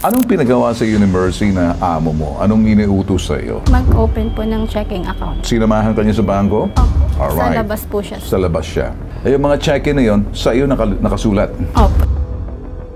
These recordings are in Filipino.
Anong pinagawa sa iyo ni Mercy na amo mo? Anong iniutos sa iyo? Mag-open po ng checking account. Sinamahan ka niya sa bangko? Opo. Alright. Sa labas po siya. Sa labas siya. Eh, yung mga check-in na yun, sa iyo nakasulat. Opo.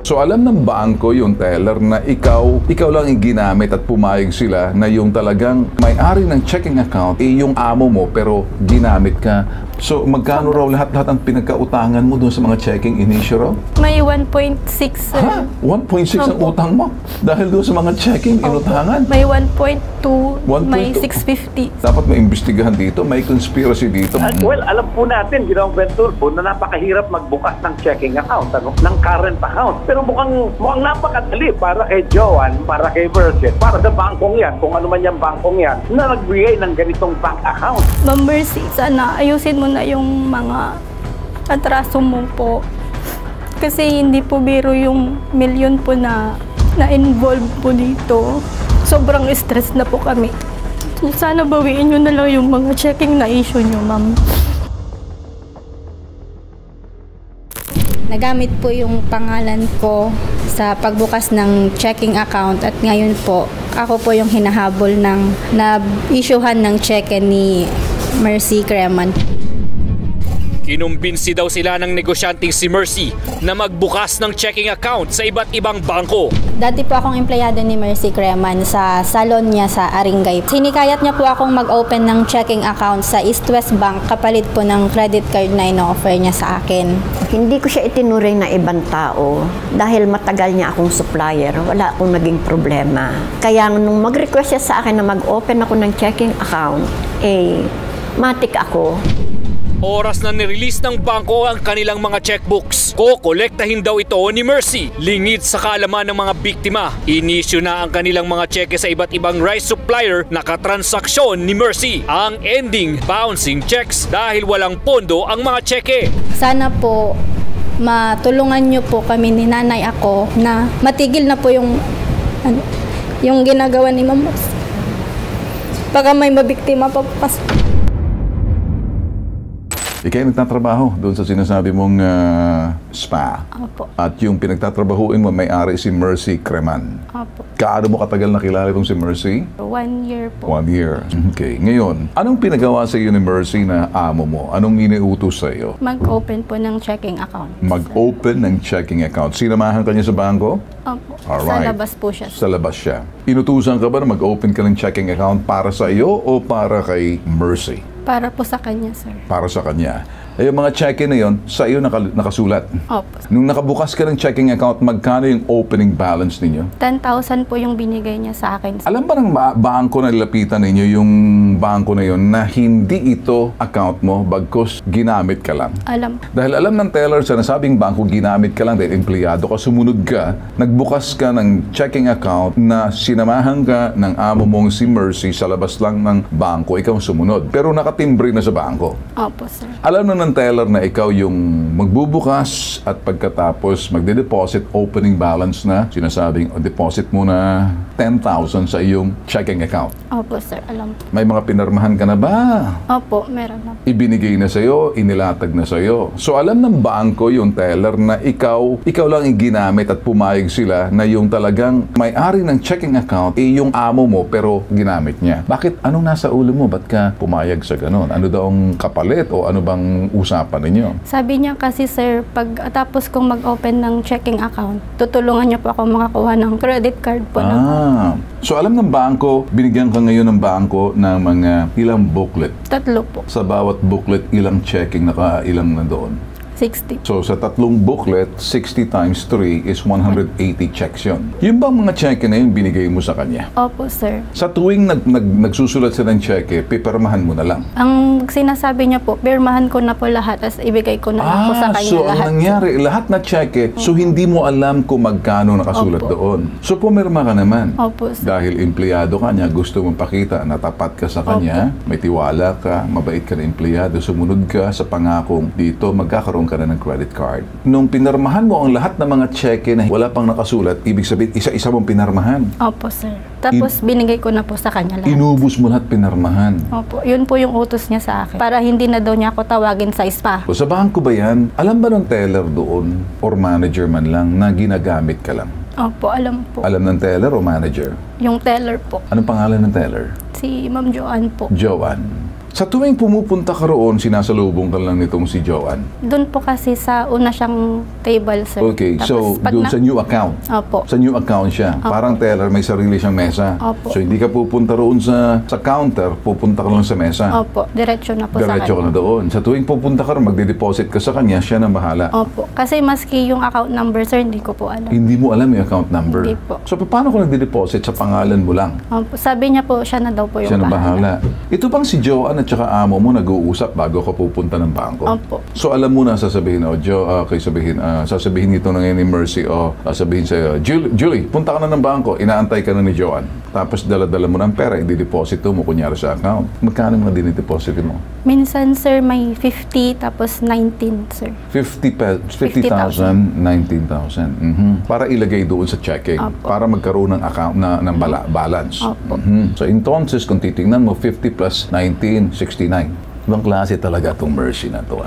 So alam ng bangko yung teller na ikaw lang yung ginamit at pumayag sila na yung talagang may-ari ng checking account yung amo mo pero ginamit ka. So magkano raw lahat ang pinagkautangan mo doon sa mga checking initio? May 1.6 sir. Ha? 1.6 ang utang mo? Dahil doon sa mga checking inutangan? May 1.2, may 1.2. 650. Dapat may imbestigahan dito, may conspiracy dito. Well, alam po natin, Ginawang Venturbo, na napakahirap magbukas ng checking account, ng current account. Pero mukhang napakadali para kay Joanne, para kay Mercy, para sa bangkong yan, kung ano man yung bangkong yan, na nagbigay ng ganitong bank account. Ma'am Mercy, sana ayusin mo na yung mga atraso mo po. Kasi hindi po biro yung milyon po na-involve po dito. Sobrang stress na po kami. Sana bawiin nyo na lang yung mga checking na issue nyo, ma'am. Nagamit po yung pangalan ko sa pagbukas ng checking account at ngayon po, ako po yung hinahabol ng na-issuehan ng cheque ni Mercy Creman. Kinumbinsi daw sila ng negosyanteng si Mercy na magbukas ng checking account sa iba't ibang bangko. Dati po akong empleyado ni Mercy Creman sa salon niya sa Aringay. Sinikayat niya po akong mag-open ng checking account sa East West Bank kapalit po ng credit card na ino-offer niya sa akin. Hindi ko siya itinuring na ibang tao dahil matagal niya akong supplier. Wala akong naging problema. Kaya nung mag-request siya sa akin na mag-open ako ng checking account, matik ako. Oras na nirelease ng bangko ang kanilang mga checkbooks. Kokolektahin daw ito ni Mercy. Lingid sa kaalaman ng mga biktima. Inisyu na ang kanilang mga cheque sa iba't ibang rice supplier na katransaksyon ni Mercy. Ang ending, bouncing checks dahil walang pondo ang mga cheque. Sana po matulungan niyo po kami ni nanay ako na matigil na po yung ginagawa ni Ma'am Mercy. Baka may mabiktima pa po. Ika'y nagtatrabaho doon sa sinasabi mong spa. Opo. At yung pinagtatrabahuin mo, may-ari si Mercy Creman. Opo. Kaano mo katagal nakilala itong si Mercy? 1 year po. 1 year. Okay. Ngayon, anong pinagawa sa iyo ni Mercy na amo mo? Anong iniutos sa iyo? Mag-open po ng checking account. Mag-open ng checking account. Sinamahan ka niya sa bangko? Opo. Alright. Sa labas po siya. Sa labas siya. Inutusan ka ba na mag-open ka ng checking account para sa iyo o para kay Mercy? Para po sa kanya, sir. Para sa kanya. Eh, yung mga check-in na yun, sa iyo nakasulat. Opo. Nung nakabukas ka ng checking account, magkano yung opening balance ninyo? 10,000 po yung binigay niya sa akin. Alam ba ng bangko na nilapitan ninyo yung bangko na yun na hindi ito account mo bagkus ginamit ka lang? Alam. Dahil alam ng teller sa nasabing bangko ginamit ka lang dahil empleyado ka, sumunod ka, nagbukas ka ng checking account na sinamahan ka ng amo mong si Mercy sa labas lang ng bangko, ikaw sumunod. Pero nakatimbre na sa bangko. Opo, sir. Alam na ng teller na ikaw yung magbubukas at pagkatapos magde-deposit opening balance na sinasabing deposit mo na 10,000 sa iyong checking account. Opo, sir. Alam po. May mga pinarmahan ka na ba? Opo, meron na. Ibinigay na sa'yo, inilatag na sa'yo. So alam ng bangko yung teller na ikaw lang yung ginamit at pumayag sila na yung talagang may-ari ng checking account yung amo mo pero ginamit niya. Bakit? Anong nasa ulo mo? Ba't ka pumayag sa ganun? Ano daw ang kapalit o ano bang usapan ninyo? Sabi niya kasi, sir, pag tapos kong mag-open ng checking account, tutulungan niya po ako makakuha ng credit card po. So alam ng bangko, binigyan ka ngayon ng bangko ng mga ilang booklet. 3 po. Sa bawat booklet, ilang checking, ilang na doon? 60. So sa 3 booklet, 60 times 3 is 180 checks yun. Yung bang mga cheque na yun binigay mo sa kanya? Opo, sir. Sa tuwing nagsusulat siya ng cheque, pipirmahan mo na lang. Ang sinasabi niya po, pirmahan ko na po lahat as ibigay ko na lang po sa kanya so lahat. ang nangyari, lahat na cheque, so hindi mo alam kung magkano nakasulat Opo. doon. So pumirma ka naman. Opo, sir. Dahil empleyado ka niya, gusto mong pakita na tapat ka sa kanya, may tiwala ka, mabait ka na empleyado, sumunod ka sa pangakong dito, magkakaroon ka na ng credit card. Nung pinarmahan mo ang lahat ng mga cheque na wala pang nakasulat, ibig sabihin, isa-isa mong pinarmahan. Opo, sir. Tapos binigay ko na po sa kanya lahat. Inubos mo lahat pinarmahan. Opo. Yun po yung utos niya sa akin. Para hindi na daw niya ako tawagin sa spa. So, sa bangko ba yan? Alam ba ng teller doon or manager man lang na ginagamit ka lang? Opo, alam po. Alam ng teller o manager? Yung teller po. Anong pangalan ng teller? Si Ma'am Joanne po. Joanne. Sa tuwing pumupunta ka roon, sinasalubong ka lang nitong si Joanne. Doon po kasi sa una siyang table, sir. Okay, so doon sa new account. Opo. Sa new account siya. Opo. Parang teller, may sarili siyang mesa. Opo. So hindi ka pupunta roon sa counter, pupunta ka lang sa mesa. Opo, diretso na po sa Diretso ka kanya. na doon. Sa tuwing pupunta ka roon, magde-deposit ka sa kanya, siya na bahala. Opo. Kasi maski yung account number, sir, hindi ko po alam. Hindi mo alam yung account number. Hindi po. So paano kung nagde-deposit sa pangalan mo lang? Opo. Sabi niya po, siya na daw po yung Siya na bahala. Ito bang si Joanne at saka amo mo nag-uusap bago ka pupunta ng bangko? Opo. So alam mo na sasabihin, sasabihin nito na ngayon ni Mercy, sasabihin sa'yo, Julie, punta ka na ng bangko, inaantay ka na ni Joanne. Tapos dala-dala mo ng pera, i-deposito mo kunyari sa account. Magkano mo din-deposit mo? Minsan, sir, may 50 tapos 19, sir. 50,000, 19,000. Para ilagay doon sa checking. Opo. Para magkaroon ng account ng balance. Opo. So entonces, kung titingnan mo, 50 plus 19, 69. Ibang klase talaga itong Mercy na to.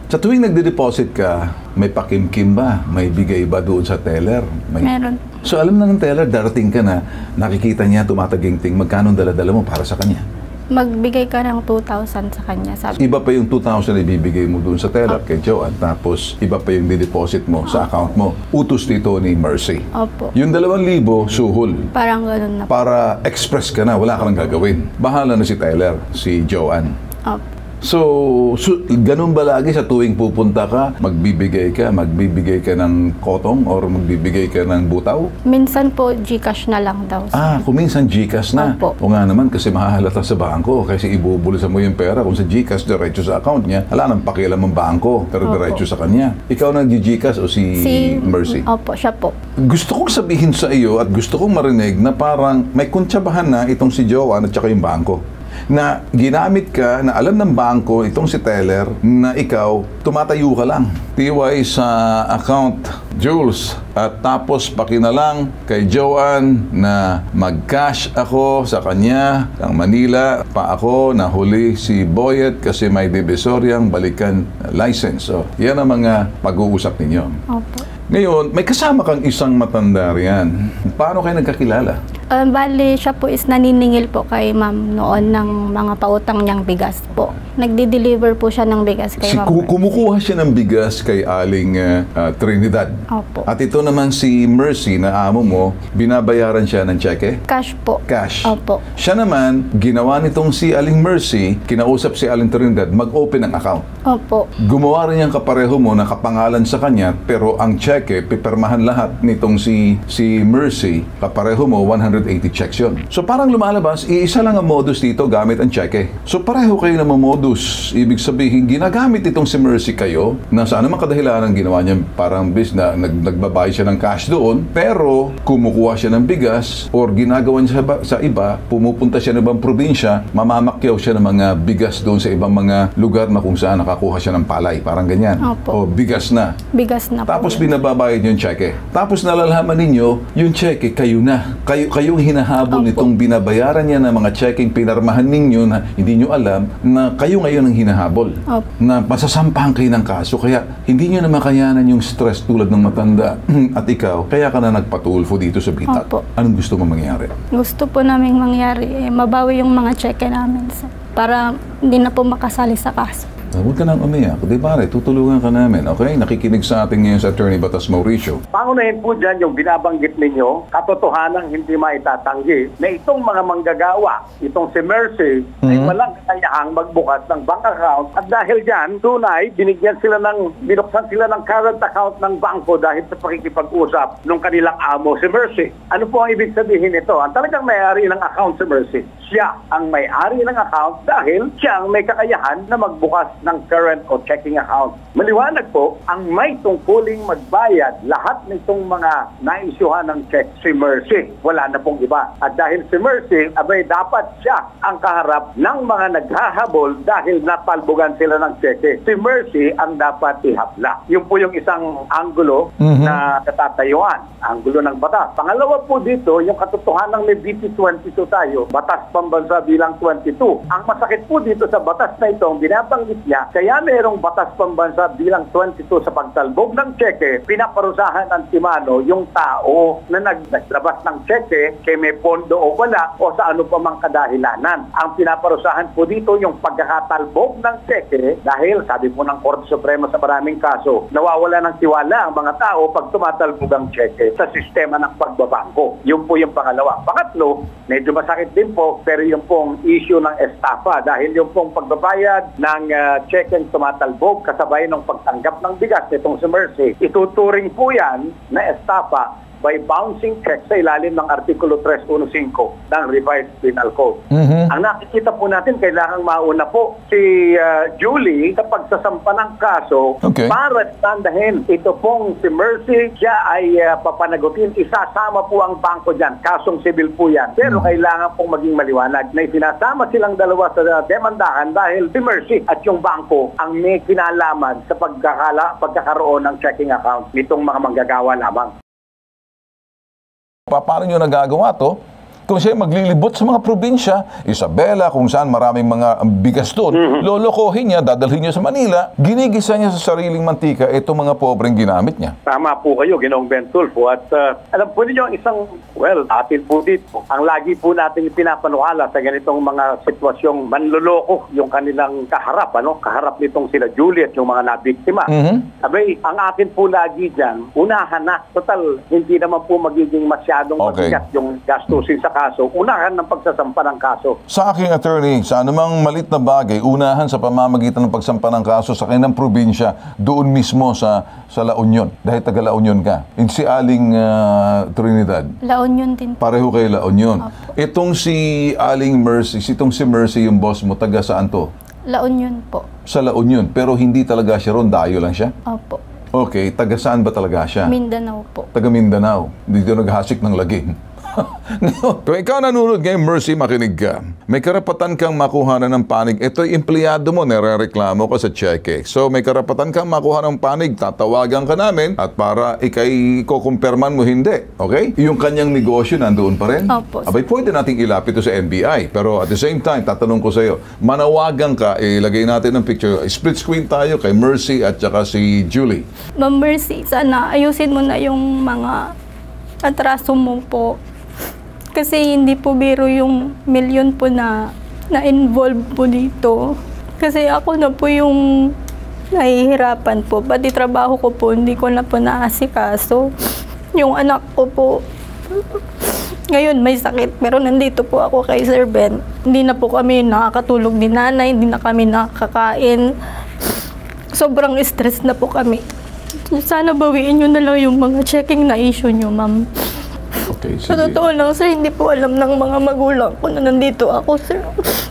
Sa tuwing nagde-deposit ka, may pakimkim ba? May bigay ba doon sa teller? Meron. So alam na ng teller, darating ka na, nakikita niya, tumataginting, magkano dala-dala mo para sa kanya? Magbigay ka ng 2,000 sa kanya, sabi. Iba pa yung 2,000 na ibibigay mo doon sa teller kay Joanne, tapos iba pa yung dideposit mo sa account mo. Utos dito ni Mercy. Opo. Yung 2,000, suhol. Parang ganun na po. Para express ka na, wala ka nang gagawin. Bahala na si Tyler, si Joanne. Opo. So, ganun ba lagi sa tuwing pupunta ka, magbibigay ka ng kotong or magbibigay ka ng butaw? Minsan po, GCash na lang daw, sir. Kung minsan GCash na. Opo. O nga naman, kasi mahahalata sa bangko. Kasi ibubulisan mo yung pera. Kung sa GCash, diretso sa account niya, wala nang pakialam ang bangko. Pero Opo. diretso sa kanya. Ikaw nag-GCash o si Mercy? Opo, siya po. Gusto kong sabihin sa iyo at gusto kong marinig na parang may kuntsabahan na itong si Joanne at saka yung bangko. Na ginamit ka, na alam ng bangko, itong si teller, na ikaw, tumatayo ka lang. TY sa account, Jules, at tapos pakinalang kay Joanne na mag-cash ako sa kanya, ang Manila, pa ako, nahuli si Boyet kasi may divisoryang balikan license. So, yan ang mga pag-uusap ninyo. Opo. Ngayon, may kasama kang isang matanda riyan. Paano kayo nagkakilala? Bali, siya po is naniningil po kay ma'am noon ng mga pautang niyang bigas po. Nagdi-deliver po siya ng bigas kay ma'am. Kumukuha siya ng bigas kay Aling Trinidad. Opo. At ito naman si Mercy na amo mo, binabayaran siya ng cheque? Cash po. Cash. Opo. Siya naman, ginawa nitong si Aling Mercy, kinausap si Aling Trinidad, mag-open ng account. Opo. Gumawa rin yung kapareho mo na kapangalan sa kanya, pero ang cheque, pipirmahan lahat nitong si Mercy, kapareho mo, 180 checks yun. So parang lumalabas, iisa lang ang modus dito gamit ang cheque. So pareho kayo na modus. Ibig sabihin, ginagamit itong si Mercy kayo, na sa anumang kadahilanan ginawa niya parang na nagbabayad siya ng cash doon, pero kumukuha siya ng bigas, or ginagawa niya sa iba, pumupunta siya ng ibang probinsya, mamamakyaw siya ng mga bigas doon sa ibang mga lugar na kung saan nakakuha siya ng palay. Parang ganyan. Opo. O bigas na. Bigas na po. Tapos binababayad yung cheque. Tapos nalalaman ninyo, yung cheque, kayo na. Kayong hinahabol Opo. nitong binabayaran niya ng mga checking pinarmahan ninyo na hindi nyo alam na kayo ngayon ang hinahabol. Opo. Na masasampahan kayo ng kaso. Kaya hindi nyo na makayanan yung stress tulad ng matanda. At ikaw, kaya ka na nagpatulfo dito sa bitat. Opo. Anong gusto mo mangyari? Gusto po naming mangyari, mabawi yung mga cheque namin, sir. Para hindi na po makasali sa kaso. Huwag ka nang umiyak. Di pare, tutulungan ka namin. Okay? Nakikinig sa atin ngayon sa Attorney Batas Mauricio. Pangunahin po dyan yung binabanggit ninyo, katotohanan hindi maitatanggi na itong mga manggagawa, itong si Mercy, ay walang kakayahang magbukas ng bank account. At dahil dyan, tunay, binuksan sila ng current account ng bangko dahil sa pakikipag-usap ng kanilang amo si Mercy. Ano po ang ibig sabihin nito? Ang talagang may-ari ng account si Mercy. Siya ang may-ari ng account dahil siya ang may kakayahan na magbukas ng current o checking account. Maliwanag po, ang may tungkuling magbayad lahat nitong mga naisyuhan ng check si Mercy. Wala na pong iba. At dahil si Mercy, abay dapat siya ang kaharap ng mga naghahabol dahil napalbugan sila ng cheque. Si Mercy ang dapat ihapla. Yun po yung isang anggulo na katatayuan. Anggulo ng batas. Pangalawa po dito, yung katotohanan may BP 22 tayo, Batas Pambansa bilang 22. Ang masakit po dito sa batas na ito, ang binabanggit niya, niya. Kaya mayroong batas pambansa bilang 22 sa pagtalbog ng cheque, pinaparusahan ng timano yung tao na naglabas ng cheque kay may pondo o wala o sa ano pa mang kadahilanan. Ang pinaparusahan po dito yung pagkakatalbog ng cheque dahil sabi po ng Korte Suprema sa maraming kaso, nawawala ng tiwala ang mga tao pag tumatalbog ang cheque sa sistema ng pagbabangko. Yun po yung pangalawa. Pangatlo, medyo masakit din po, pero yung pong issue ng estafa dahil yung pong pagbabayad ng cheque ang tumatalbog kasabay ng pagtanggap ng bigas nitong si Mercy, ituturing po yan na estafa by bouncing check sa ilalim ng Artikulo 315 ng Revised Penal Code. Ang nakikita po natin, kailangang mauna po si Julie sa pagsasampa ng kaso para tandahin. Ito pong si Mercy, siya ay papanagutin. Isasama po ang bangko dyan. Kasong civil po yan. Pero kailangan pong maging maliwanag na isinasama silang dalawa sa demandahan dahil si Mercy at yung bangko ang may kinalaman sa pagkakaroon ng checking account nitong mga manggagawa lamang. Paano nyo nagagawa to? Kung siya maglilibot sa mga probinsya, Isabela, kung saan maraming mga bigas doon, lolokohin niya, dadalhin niya sa Manila, ginigisa niya sa sariling mantika itong mga pobreng ginamit niya. Tama po kayo, Ginoong Ben Tulfo. At alam po ninyo, isang, atin po dito, ang lagi po natin pinapanuhala sa ganitong mga sitwasyong manloloko yung kanilang kaharap, kaharap nitong sila Julie at yung mga nabiktima. Abay, ang atin po lagi dyan, unahan na. Total, hindi naman po magiging masyadong mabigat yung gastusin sa kaso, unahan ng pagsasampa ng kaso. Sa aking attorney, sa anumang malit na bagay, unahan sa pamamagitan ng pagsampa ng kaso sa kanilang probinsya, doon mismo sa La Union. Dahil taga La Union ka. Si Aling Trinidad. La Union din. Pareho kay La Union. Opo. Itong si Aling Mercy, itong si Mercy yung boss mo, taga saan to? La Union po. Sa La Union. Pero hindi talaga siya ron, dayo lang siya? Opo. Okay, taga saan ba talaga siya? Mindanao po. Taga Mindanao. Dito naghasik ng laging. Kung ikaw nanonood ngayon, Mercy, makinig ka. May karapatan kang makuha na ng panig. Ito'y empleyado mo, nare-reklamo ka sa cheque. So, may karapatan kang makuha ng panig. Tatawagan ka namin at para ikay kukumpirman mo hindi. Okay? Yung kanyang negosyo nandoon pa rin. Opo. Abay, pwede nating ilapit ito sa NBI. Pero at the same time, tatanong ko sa iyo, manawagan ka, ilagay natin ng picture. Split screen tayo kay Mercy at saka si Julie. Ma'am Mercy, sana ayusin mo na yung mga atraso mo po. Kasi hindi po biro yung milyon po na involve po dito. Kasi ako na po yung nahihirapan po. Pati trabaho ko po, hindi ko na po naasikaso. Yung anak ko po, ngayon may sakit, pero nandito po ako kay Sir Ben. Hindi na po kami nakakatulog ni nanay, hindi na kami nakakain. Sobrang stress na po kami. Sana bawiin nyo na lang yung mga checking na issue nyo, ma'am. Okay, Sa totoo lang, sir, hindi po alam ng mga magulang ko na nandito ako, sir.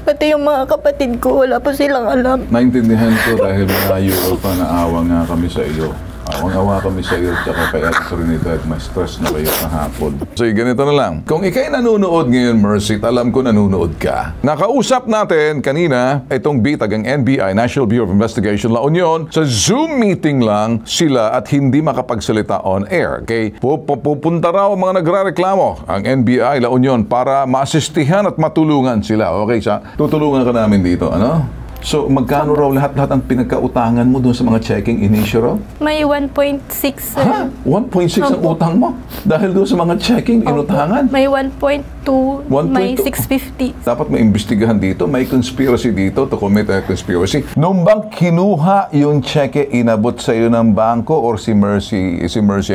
Pati yung mga kapatid ko, wala po silang alam. Naintindihan ko dahil malayo ka pa, naawa nga kami sa iyo. Awang-awa kami sa iyo tsaka kay Ate Trinidad, may stress na kayo kahapon. So, ganito na lang. Kung ikay nanonood ngayon, Mercy, alam ko nanonood ka. Nakausap natin kanina itong bitag ang NBI, National Bureau of Investigation La Union. Sa Zoom meeting lang sila at hindi makapagsalita on air. Okay? Pupunta raw mga nagrereklamo ang NBI La Union para maasistihan at matulungan sila. Okay, tutulungan ka namin dito. Ano? So, magkano raw lahat ang pinagkautangan mo doon sa mga checking in-issue raw? May 1.6, sir. Ha? 1.6 ang utang mo? Dahil doon sa mga checking inutangan? May 1.2, may 650. Dapat may imbestigahan dito, may conspiracy dito to commit a conspiracy. Nung bang kinuha yung cheque, inabot sa iyo ng bangko or si Mercy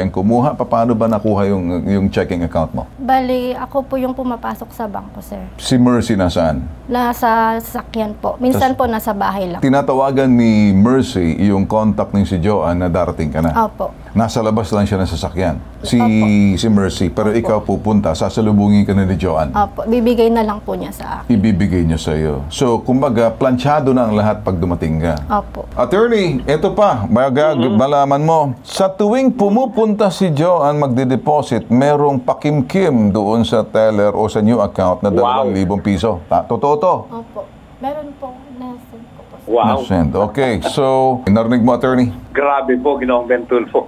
ang kumuha? Paano ba nakuha yung checking account mo? Bali, ako po yung pumapasok sa bangko, sir. Si Mercy nasaan? Nasa sasakyan po. Minsan po nasa bahay lang. Tinatawagan ni Mercy yung contact ni si Joanne na darating ka na. Opo. Nasa labas lang siya ng sasakyan. Si Mercy, pero ikaw pupunta, sasalubungin ka na ni Joanne. Opo. Bibigay na lang po niya sa akin. Ibibigay niya sa iyo. So, kumbaga, planchado na ang lahat pag dumating ka. Opo. Attorney, ito pa, malaman mo, sa tuwing pumupunta si Joanne magde-deposit, merong pakimkim doon sa teller o sa new account na 2,000 piso. Totoo to? Opo. Meron po. Nasend ko po. Wow. Na-send. Okay, so, narinig mo, attorney? Grabe po, Ginoong Ben Tulfo.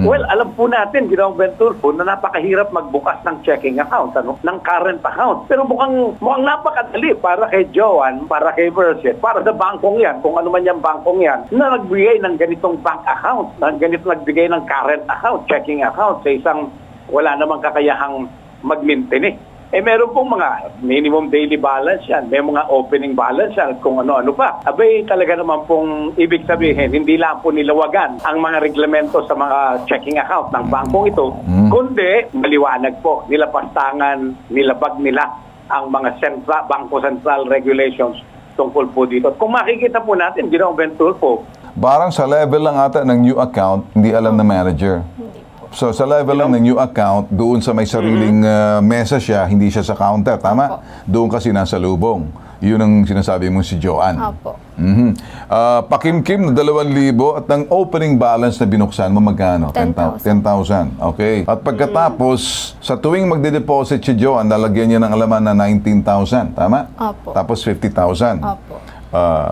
Well, alam po natin, Ginoong Ben Tulfo, na napakahirap magbukas ng checking account, ng current account. Pero mukhang napakadali para kay Joanne, para kay Verset, para sa bangkong yan, kung ano man yung bangkong yan, na nagbigay ng ganitong bank account, na nagbigay ng current account, checking account, sa isang wala namang kakayahang mag-maintain. Meron pong mga minimum daily balance yan, may mga opening balance yan, kung ano-ano pa. Abay, talaga naman pong ibig sabihin, hindi lang po nilawagan ang mga reglamento sa mga checking account ng bangkong ito, kundi maliwanag po, nilapastangan, nilabag nila ang mga Bangko Sentral regulations tungkol po dito. At kung makikita po natin, Ginoong Ben Tulfo, Parang sa level lang ata ng new account, hindi alam na manager. So sa level lang ng new account, doon sa may sariling mesa siya, hindi siya sa counter, tama? Doon kasi nasa lubong. Yun ang sinasabi mo si Joanne. Opo. Pakimkim na 2,000 at ang opening balance na binuksan mo magkano? 10,000. Okay. At pagkatapos, sa tuwing magde-deposit si Joanne, lalagyan niya ng alaman na 19,000, tama? Opo. Tapos 50,000. Opo.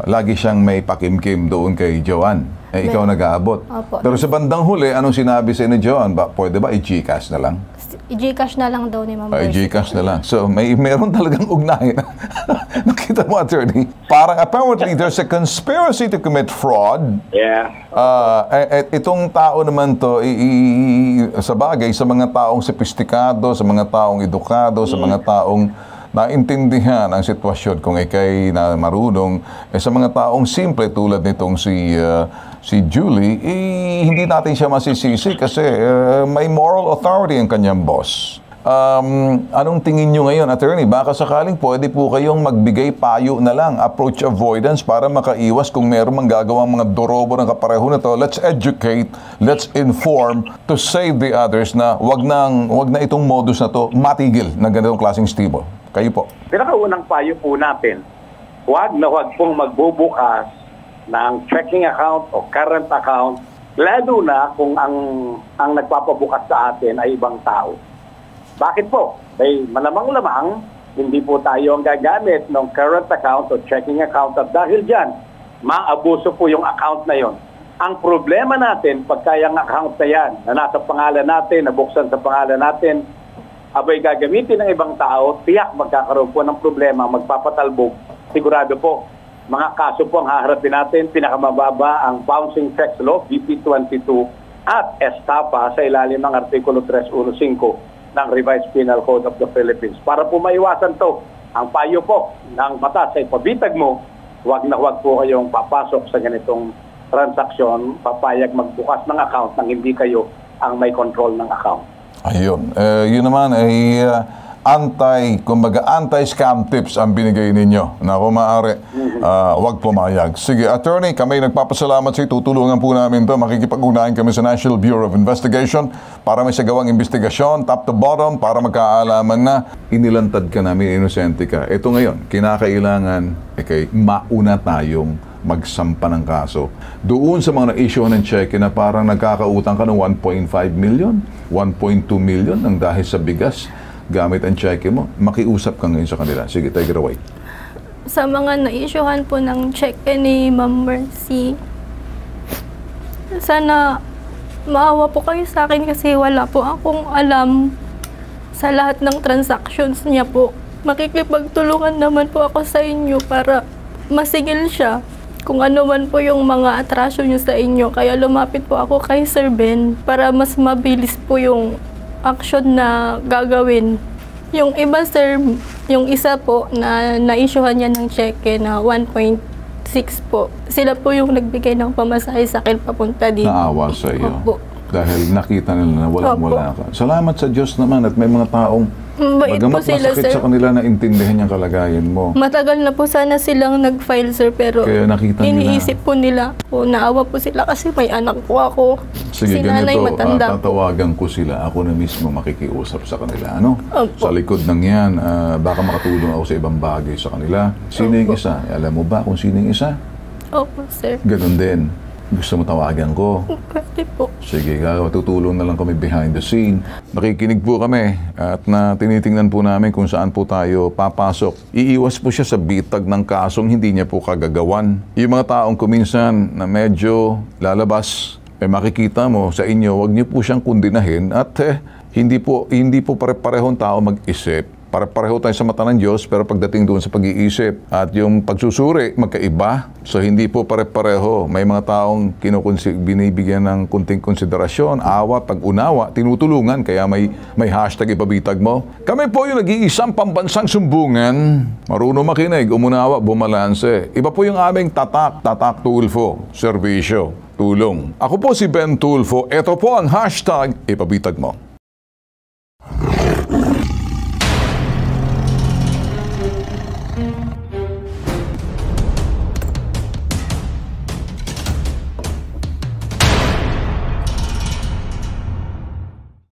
Lagi siyang may pakimkim doon kay Joanne. Ikaw nag-aabot. Opo. Pero sa bandang huli, anong sinabi sa inyo, Joanne? Pwede ba i-Gcash na lang? I-Gcash na lang daw ni Ma'am I-Gcash na lang. So, meron talagang ugnayan. Nakita mo, attorney? Parang apparently there's a conspiracy to commit fraud. yeah. Itong tao naman to, sa bagay, sa mga taong sophisticado, sa mga taong edukado, sa mga taong naintindihan ang sitwasyon kung ikay na marunong, sa mga taong simple tulad nitong si Julie, hindi natin siya masisisi kasi may moral authority ang kanyang boss. Anong tingin nyo ngayon, attorney? Baka sakaling pwede po kayong magbigay payo na lang, approach avoidance para makaiwas kung meron mang gagawang mga dorobo ng kapareho na to. Let's educate, let's inform to save the others na wag na itong modus na to matigil ng ganitong klaseng stable. Kayo po. Pinakaunang payo po natin, huwag pong magbubukas ng checking account o current account, lalo na kung ang nagpapabukas sa atin ay ibang tao. Bakit po? Ay malamang-lamang, hindi po tayo ang gagamit ng current account o checking account at dahil dyan, maabuso po yung account na yon. Ang problema natin, pagka yung account na yan, na nasa pangalan natin, nabuksan sa pangalan natin, abay gagamitin ng ibang tao, tiyak magkakaroon po ng problema, magpapatalbog. Sigurado po, mga kaso po ang haharapin natin, pinakamababa ang bouncing checks law, BP22, at estafa sa ilalim ng Artikulo 315 ng Revised Penal Code of the Philippines. Para po maiwasan to, ang payo po ng batas ay pabitag mo, huwag na huwag po kayong papasok sa ganitong transaksyon, papayag magbukas ng account nang hindi kayo ang may control ng account. Ayun. Yun naman ay anti-scam tips ang binigay ninyo na kung maaari, wag pumayag. Sige, attorney, kami nagpapasalamat sa iyo. Tutulungan po namin to. Makikipag-ugnayan kami sa National Bureau of Investigation para may sagawang investigasyon, top to bottom, para magkaalaman na inilantad ka namin, inosente ka. Ito ngayon, kinakailangan mauna tayong magsampa ng kaso. Doon sa mga na-issue ng cheque na parang nagkakautang ka ng 1.5 million, 1.2 million ang dahil sa bigas, gamit ang cheque mo, makiusap ka ngayon sa kanila. Sige, take it away. Sa mga na-issuehan po ng cheque ni Ma'am Mercy, sana maawa po kayo sa akin kasi wala po akong alam sa lahat ng transactions niya po. Makikipagtulungan naman po ako sa inyo para masigil siya kung ano man po yung mga atrasyo niyo sa inyo. Kaya lumapit po ako kay Sir Ben para mas mabilis po yung action na gagawin. Yung iba, sir, yung isa po na na-issuehan niya ng cheque na 1.6 po. Sila po yung nagbigay ng pamasahe sa akin papunta dito. Naawa sa iyo. Opo. Dahil nakita nila na walang-wala ka. Salamat sa Diyos naman at may mga taong Mabait po bagamat sila, masakit sir. sa kanila na intindihan yung kalagayan mo. Matagal na po sana silang nag-file, sir, pero Kaya nakita nila. iniisip po nila. Naawa po sila kasi may anak po ako. Sige, Si nanay ganito, matanda po. tatawagan ko sila. Ako na mismo makikiusap sa kanila. Ano? Opo. Sa likod ng yan, baka makatulong ako sa ibang bagay sa kanila. Sino yung isa? Alam mo ba kung sino yung isa? Opo, sir. Ganon din. Gusto mo tawagan ko? Pwede po. Sige, tutulong na lang kami behind the scene. Nakikinig po kami at tinitingnan po namin kung saan po tayo papasok. Iiwas po siya sa bitag ng kasong hindi niya po kagagawan. Yung mga taong kuminsan na medyo lalabas, makikita mo sa inyo, wag niyo po siyang kundinahin at hindi po pare-parehong tao mag-isip. Pare-pareho tayo sa mata ng Diyos, pero pagdating doon sa pag-iisip at yung pagsusuri, magkaiba. So, hindi po pare-pareho. May mga taong binibigyan ng kunting konsiderasyon, awa, pag-unawa, tinutulungan, kaya may hashtag ipabitag mo. Kami po yung nag-iisang pambansang sumbungan. Marunong makinig, umunawa, bumalanse. Iba po yung aming Tatak Tulfo, serbisyo, tulong. Ako po si Ben Tulfo. Ito po ang hashtag ipabitag mo.